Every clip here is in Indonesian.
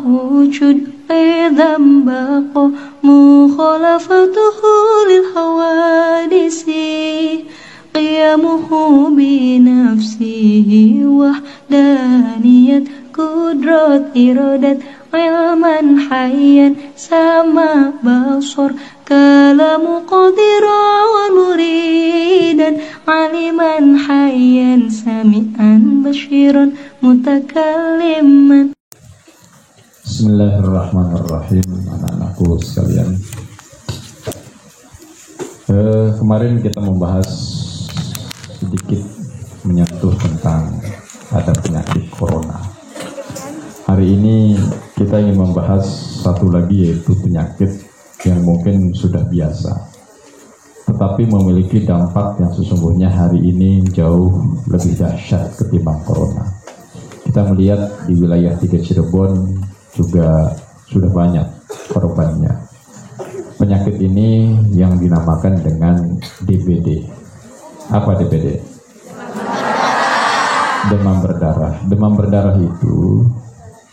وجود إذا بقى مخالفته للحوادث قيامه بنفسه وحدانية قدرة إرادة علما حيا سمع بصر كلام قادرا ومريدا علما حيا سميعا بشيرا متكلما. Bismillahirrahmanirrahim, anak-anakku sekalian. Kemarin kita membahas sedikit menyentuh tentang ada penyakit corona. Hari ini kita ingin membahas satu lagi, yaitu penyakit yang mungkin sudah biasa, tetapi memiliki dampak yang sesungguhnya hari ini jauh lebih dahsyat ketimbang corona. Kita melihat di wilayah 3 Cirebon juga sudah banyak korbannya. Penyakit ini yang dinamakan dengan DBD. Apa DBD? Demam berdarah. Demam berdarah itu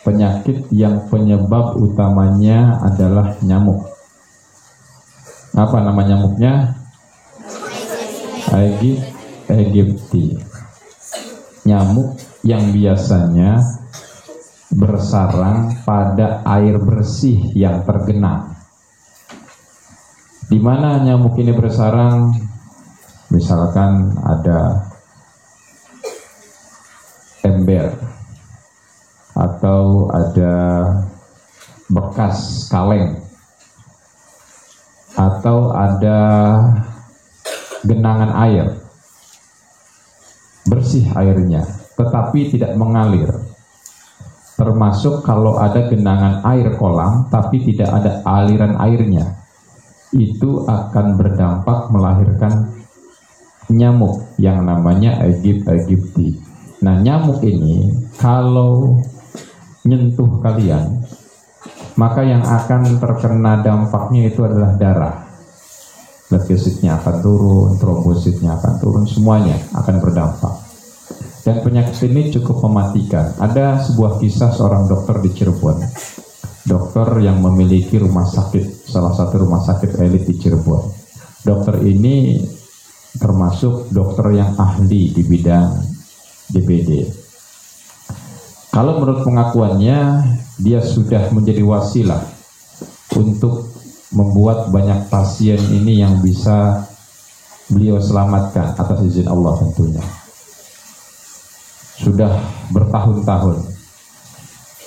penyakit yang penyebab utamanya adalah nyamuk. Apa nama nyamuknya? Aegypti. Nyamuk yang biasanya bersarang pada air bersih yang tergenang. Di mana nyamuk ini bersarang? Misalkan ada ember atau ada bekas kaleng atau ada genangan air, bersih airnya tetapi tidak mengalir. Termasuk kalau ada genangan air kolam tapi tidak ada aliran airnya, itu akan berdampak melahirkan nyamuk yang namanya Aegypti. Nah, nyamuk ini kalau nyentuh kalian, maka yang akan terkena dampaknya itu adalah darah. Leukositnya akan turun, trombositnya akan turun, semuanya akan berdampak. Dan penyakit ini cukup mematikan. Ada sebuah kisah seorang dokter di Cirebon, dokter yang memiliki rumah sakit, salah satu rumah sakit elit di Cirebon. Dokter ini termasuk dokter yang ahli di bidang DBD. Kalau menurut pengakuannya, dia sudah menjadi wasilah untuk membuat banyak pasien ini yang bisa beliau selamatkan atas izin Allah tentunya. Sudah bertahun-tahun.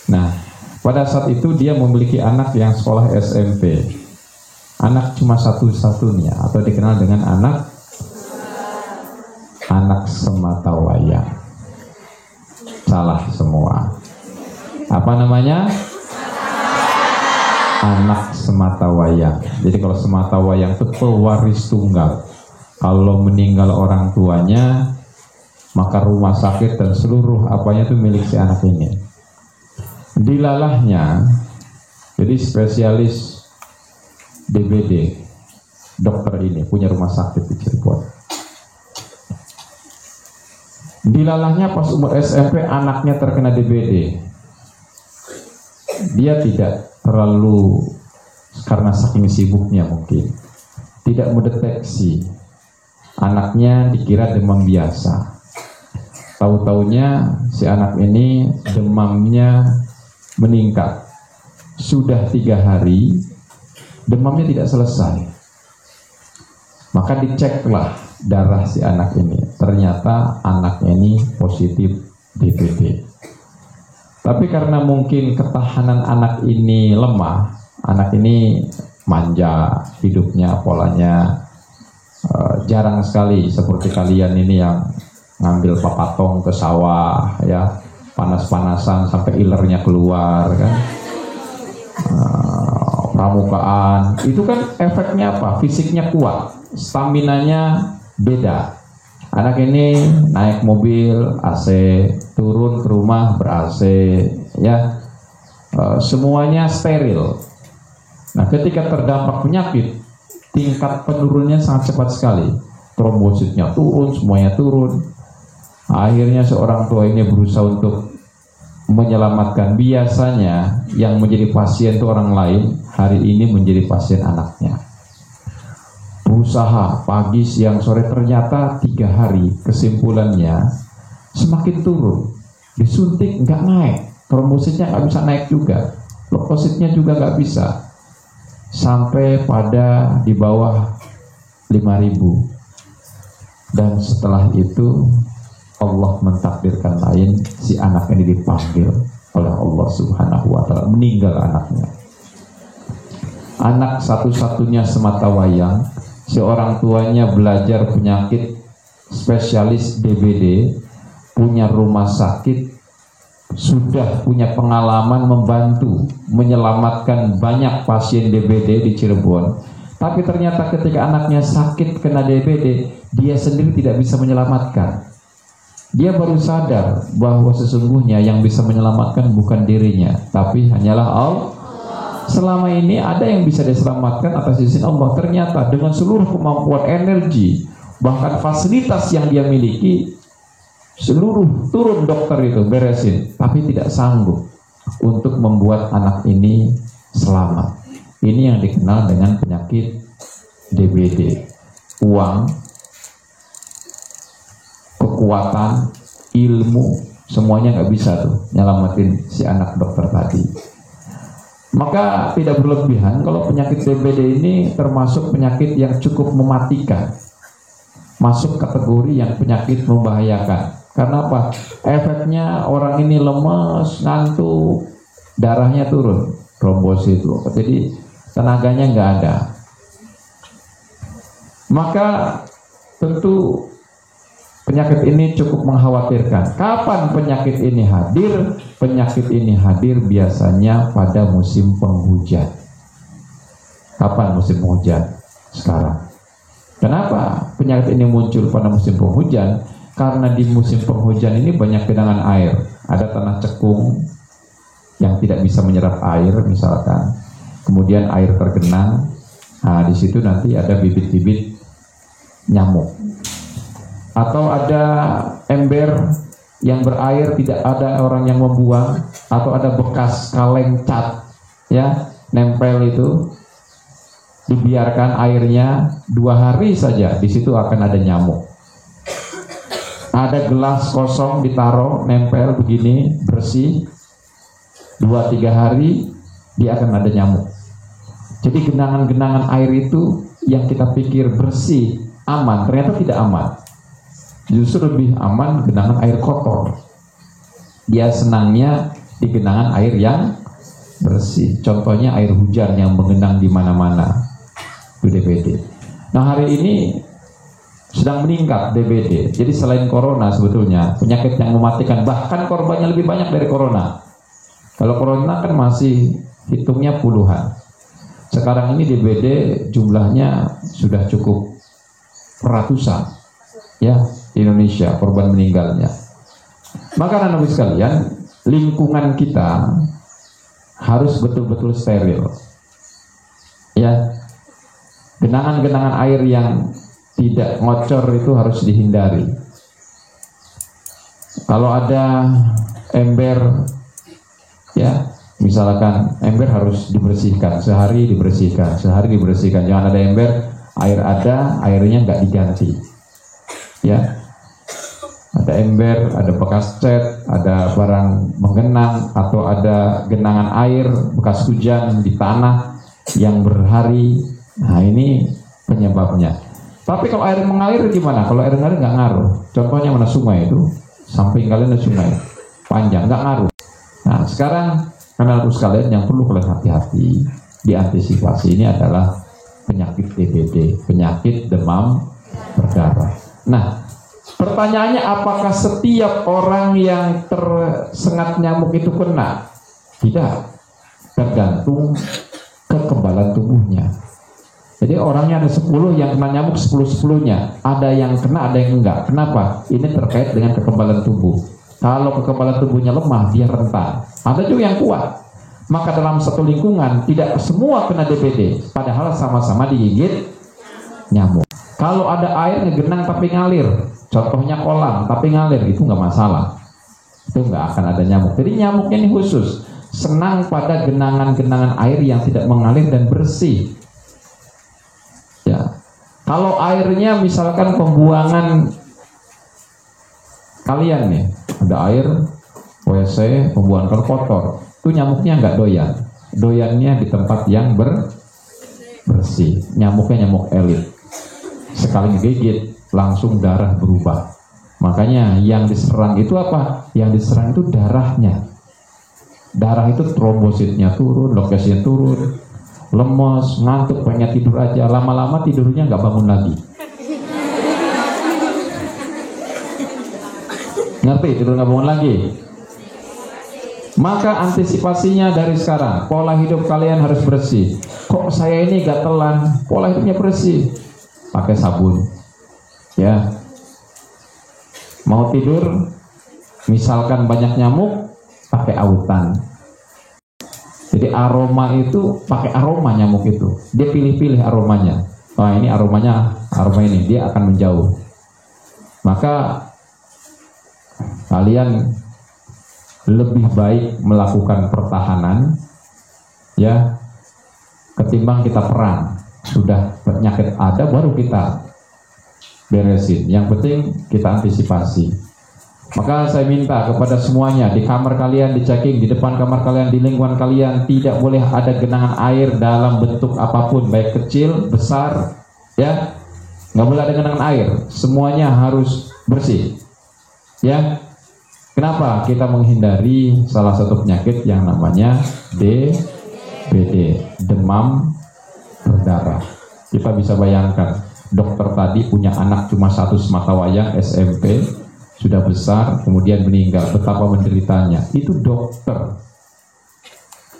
Nah, pada saat itu dia memiliki anak yang sekolah SMP. Anak cuma satu-satunya, atau dikenal dengan anak sematawayang. Salah semua. Apa namanya? Anak sematawayang. Jadi kalau sematawayang itu pewaris tunggal. Kalau meninggal orang tuanya, maka rumah sakit dan seluruh apanya itu milik si anak ini. Dilalahnya, jadi spesialis DBD, dokter ini punya rumah sakit di Cirebon. Dilalahnya pas umur SMP anaknya terkena DBD. Dia tidak terlalu, karena saking sibuknya mungkin, tidak mendeteksi. Anaknya dikira demam biasa. Tahu-taunya si anak ini demamnya meningkat. Sudah 3 hari demamnya tidak selesai. Maka diceklah darah si anak ini. Ternyata anaknya ini positif DBD. Tapi karena mungkin ketahanan anak ini lemah, anak ini manja hidupnya, polanya jarang sekali seperti kalian ini yang ngambil papatong ke sawah, ya, panas-panasan sampai ilernya keluar, kan, pramukaan, itu kan efeknya apa? Fisiknya kuat, staminanya beda. Anak ini naik mobil AC, turun ke rumah ber-AC, ya, semuanya steril. Nah, ketika terdampak penyakit, tingkat penurunnya sangat cepat sekali. Trombositnya turun, semuanya turun. Akhirnya seorang tua ini berusaha untuk menyelamatkan. Biasanya yang menjadi pasien itu orang lain, hari ini menjadi pasien anaknya. Berusaha pagi, siang, sore, ternyata 3 hari kesimpulannya semakin turun. Disuntik nggak naik, trombositnya nggak bisa naik juga, leukositnya juga nggak bisa, sampai pada di bawah 5.000. Dan setelah itu Allah mentakdirkan lain, si anak ini dipanggil oleh Allah Subhanahu wa Ta'ala, meninggal anaknya. Anak satu-satunya semata wayang, si orang tuanya belajar penyakit spesialis DBD, punya rumah sakit, sudah punya pengalaman membantu menyelamatkan banyak pasien DBD di Cirebon. Tapi ternyata ketika anaknya sakit kena DBD, dia sendiri tidak bisa menyelamatkan. Dia baru sadar bahwa sesungguhnya yang bisa menyelamatkan bukan dirinya, tapi hanyalah Allah. Selama ini ada yang bisa diselamatkan atas izin Allah. Ternyata dengan seluruh kemampuan, energi, bahkan fasilitas yang dia miliki, seluruh turun dokter itu beresin, tapi tidak sanggup untuk membuat anak ini selamat. Ini yang dikenal dengan penyakit DBD. Uang, kekuatan, ilmu, semuanya nggak bisa tuh nyelamatin si anak dokter tadi. Maka tidak berlebihan kalau penyakit DBD ini termasuk penyakit yang cukup mematikan, masuk kategori yang penyakit membahayakan. Karena apa? Efeknya orang ini lemes, ngantuk, darahnya turun, trombosit loh. Jadi tenaganya nggak ada. Maka tentu penyakit ini cukup mengkhawatirkan. Kapan penyakit ini hadir? Penyakit ini hadir biasanya pada musim penghujan. Kapan musim penghujan? Sekarang. Kenapa penyakit ini muncul pada musim penghujan? Karena di musim penghujan ini banyak genangan air. Ada tanah cekung yang tidak bisa menyerap air misalkan. Kemudian air tergenang. Nah, di situ nanti ada bibit-bibit nyamuk. Atau ada ember yang berair, tidak ada orang yang membuang, atau ada bekas kaleng cat ya nempel, itu dibiarkan airnya 2 hari saja, di situ akan ada nyamuk. Ada gelas kosong ditaruh nempel begini bersih, 2-3 hari dia akan ada nyamuk. Jadi genangan-genangan air itu yang kita pikir bersih, aman, ternyata tidak aman. Justru lebih aman genangan air kotor. Dia senangnya di genangan air yang bersih. Contohnya air hujan yang mengenang di mana-mana, DBD. Nah, hari ini sedang meningkat DBD. Jadi selain corona sebetulnya penyakit yang mematikan, bahkan korbannya lebih banyak dari corona. Kalau corona kan masih hitungnya puluhan. Sekarang ini DBD jumlahnya sudah cukup ratusan ya di Indonesia korban meninggalnya. Maka anak-anak sekalian, lingkungan kita harus betul-betul steril. Ya, genangan-genangan air yang tidak ngocor itu harus dihindari. Kalau ada ember, ya, misalkan ember harus dibersihkan, sehari dibersihkan. Jangan ada ember, air ada, airnya nggak diganti. Ya, ada ember, ada bekas cat, ada barang menggenang, atau ada genangan air bekas hujan di tanah yang berhari. Nah, ini penyebabnya. Tapi kalau air mengalir gimana? Kalau air mengalir nggak ngaruh. Contohnya mana, sungai itu, samping kalian ada sungai panjang, nggak ngaruh. Nah, sekarang anak-anak sekalian yang perlu kalian hati-hati diantisipasi ini adalah penyakit DBD, penyakit demam berdarah. Nah, pertanyaannya, apakah setiap orang yang tersengat nyamuk itu kena? Tidak, tergantung kekebalan tubuhnya. Jadi orangnya ada 10 yang kena nyamuk, 10-10-nya. Ada yang kena, ada yang enggak. Kenapa? Ini terkait dengan kekebalan tubuh. Kalau kekebalan tubuhnya lemah, dia rentan. Ada juga yang kuat. Maka dalam satu lingkungan tidak semua kena DBD, padahal sama-sama digigit nyamuk. Kalau ada air ngegenang tapi ngalir, contohnya kolam tapi ngalir, itu nggak masalah. itu nggak akan ada nyamuk. Jadi nyamuknya ini khusus, senang pada genangan-genangan air yang tidak mengalir dan bersih. Ya, kalau airnya misalkan pembuangan kalian nih, ada air WC, pembuangan kotor, itu nyamuknya nggak doyan. Doyannya di tempat yang bersih. Nyamuknya nyamuk elit. Sekali gigit langsung darah berubah. Makanya yang diserang itu apa? Yang diserang itu darahnya. Darah itu trombositnya turun, leukemia turun, lemes, ngantuk, pengen tidur aja. Lama-lama tidurnya nggak bangun lagi. Ngerti? Tidur nggak bangun lagi. Maka antisipasinya dari sekarang, pola hidup kalian harus bersih. Kok saya ini gatelan? Pola hidupnya bersih. Pakai sabun. Ya. Mau tidur, misalkan banyak nyamuk, pakai autan. Jadi aroma itu pakai aroma nyamuk itu. Dia pilih-pilih aromanya. Oh ini aromanya, aroma ini dia akan menjauh. Maka kalian lebih baik melakukan pertahanan ya ketimbang kita perang. Sudah penyakit ada baru kita beresin. Yang penting kita antisipasi. Maka saya minta kepada semuanya, di kamar kalian di checking, di depan kamar kalian, di lingkungan kalian tidak boleh ada genangan air dalam bentuk apapun, baik kecil, besar, ya, nggak boleh ada genangan air. Semuanya harus bersih, ya. Kenapa? Kita menghindari salah satu penyakit yang namanya DBD, demam berdarah. Kita bisa bayangkan, dokter tadi punya anak cuma satu sematawayang SMP, sudah besar, kemudian meninggal. Betapa menderitanya. Itu dokter.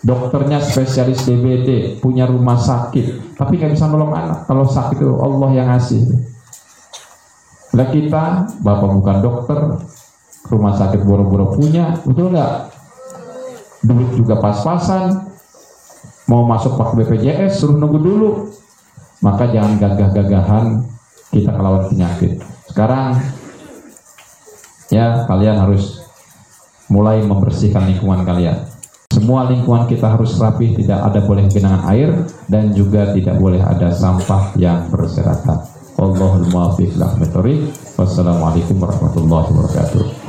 Dokternya spesialis DBD, punya rumah sakit, tapi nggak bisa nolong anak. Kalau sakit itu Allah yang ngasih. Nah kita, bapak bukan dokter, rumah sakit boro-boro punya, betul nggak? Duit juga pas-pasan, mau masuk pakai BPJS, suruh nunggu dulu. Maka jangan gagah-gagahan kita melawan penyakit. Sekarang ya kalian harus mulai membersihkan lingkungan kalian. Semua lingkungan kita harus rapi, tidak ada boleh genangan air dan juga tidak boleh ada sampah yang berserakan. Wallahul muwaffiq ila aqwamit thoriq. Wassalamualaikum warahmatullahi wabarakatuh.